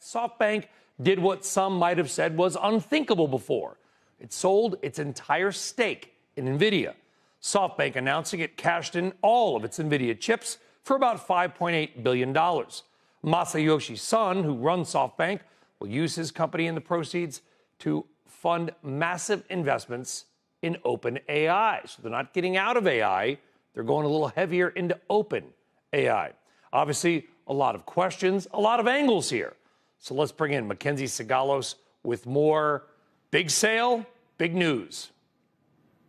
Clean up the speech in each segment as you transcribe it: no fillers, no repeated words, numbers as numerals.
Softbank did what some might have said was unthinkable before. It sold its entire stake in Nvidia. Softbank announcing it cashed in all of its Nvidia chips for about $5.8 billion. Masayoshi Son, who runs Softbank, will use his company and the proceeds to fund massive investments in Openai. So they're not getting out of AI. They're going a little heavier into Openai. Obviously, a lot of questions, a lot of angles here. So let's bring in Mackenzie Sigalos with more big sale, big news.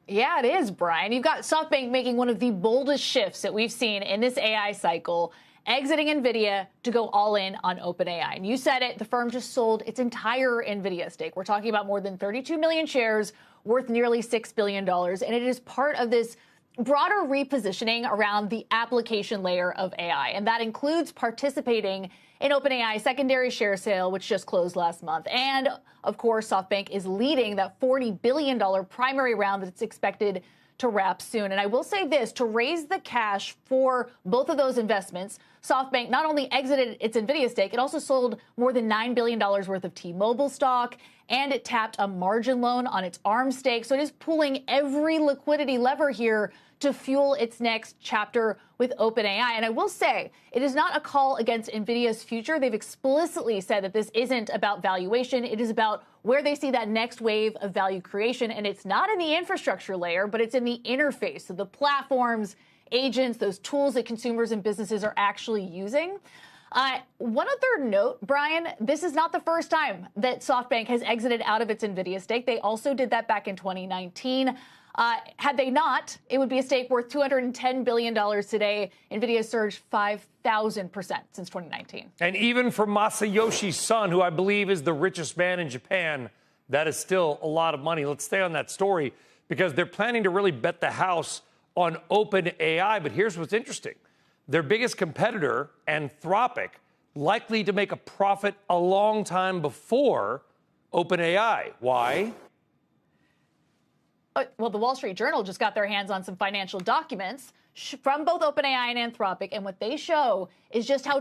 Yeah, it is, Brian. You've got SoftBank making one of the boldest shifts that we've seen in this AI cycle, exiting Nvidia to go all in on Openai. And you said it, the firm just sold its entire Nvidia stake. We're talking about more than 32 million shares worth nearly $6 billion. And it is part of this broader repositioning around the application layer of AI. And that includes participating in Openai's secondary share sale, which just closed last month. And, of course, SoftBank is leading that $40 billion primary round that's expected to wrap soon. And I will say this, to raise the cash for both of those investments, SoftBank not only exited its Nvidia stake, it also sold more than $9 billion worth of T-Mobile stock, and it tapped a margin loan on its ARM stake. So it is pulling every liquidity lever here to fuel its next chapter with Openai. And I will say, it is not a call against Nvidia's future. They've explicitly said that this isn't about valuation. It is about where they see that next wave of value creation. And it's not in the infrastructure layer, but it's in the interface. So the platforms, agents, those tools that consumers and businesses are actually using. One other note, Brian, this is not the first time that SoftBank has exited out of its Nvidia stake. They also did that back in 2019. Had they not, it would be a stake worth $210 billion today. Nvidia surged 5,000% since 2019. And even for Masayoshi Son, who I believe is the richest man in Japan, that is still a lot of money. Let's stay on that story because they're planning to really bet the house on Openai. But here's what's interesting. Their biggest competitor, Anthropic, likely to make a profit a long time before Openai. Why? Well, the Wall Street Journal just got their hands on some financial documents from both Openai and Anthropic, and what they show is just how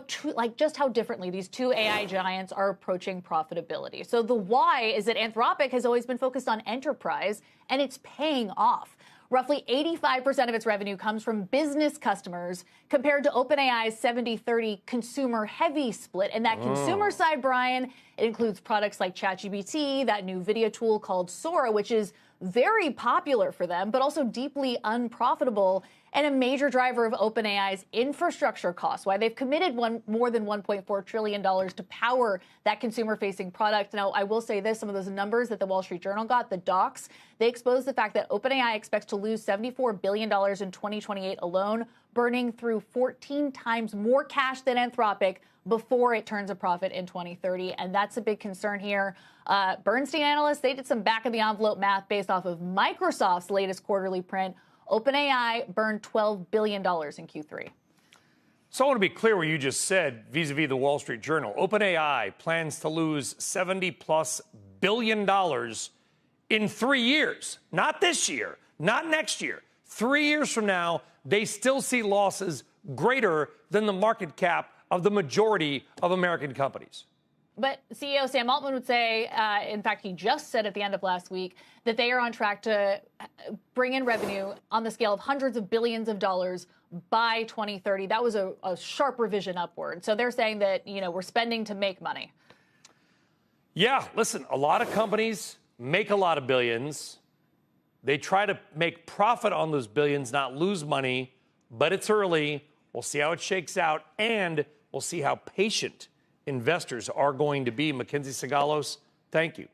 differently these two AI giants are approaching profitability. So the why is that Anthropic has always been focused on enterprise, and it's paying off. Roughly 85% of its revenue comes from business customers compared to OpenAI's 70-30 consumer-heavy split. And that consumer side, Brian, it includes products like ChatGPT, that new video tool called Sora, which is very popular for them, but also deeply unprofitable and a major driver of OpenAI's infrastructure costs, why they've committed more than $1.4 trillion to power that consumer-facing product. Now, I will say this, some of those numbers that the Wall Street Journal got, the docs, they expose the fact that OpenAI expects to lose $74 billion in 2028 alone, burning through 14 times more cash than Anthropic before it turns a profit in 2030. And that's a big concern here. Bernstein analysts, they did some back-of-the-envelope math based off of Microsoft's latest quarterly print. OpenAI burned $12 billion in Q3. So I want to be clear what you just said vis-a-vis the Wall Street Journal. OpenAI plans to lose $70+ billion in 3 years. Not this year, not next year. 3 years from now, they still see losses greater than the market cap of the majority of American companies. But CEO Sam Altman would say, in fact, he just said at the end of last week, that they are on track to bring in revenue on the scale of hundreds of billions of dollars by 2030. That was a sharp revision upward. So they're saying that, we're spending to make money. Yeah, listen, a lot of companies make a lot of billions. They try to make profit on those billions, not lose money. But it's early. We'll see how it shakes out. And we'll see how patient investors are going to be. Mackenzie Sigalos, thank you.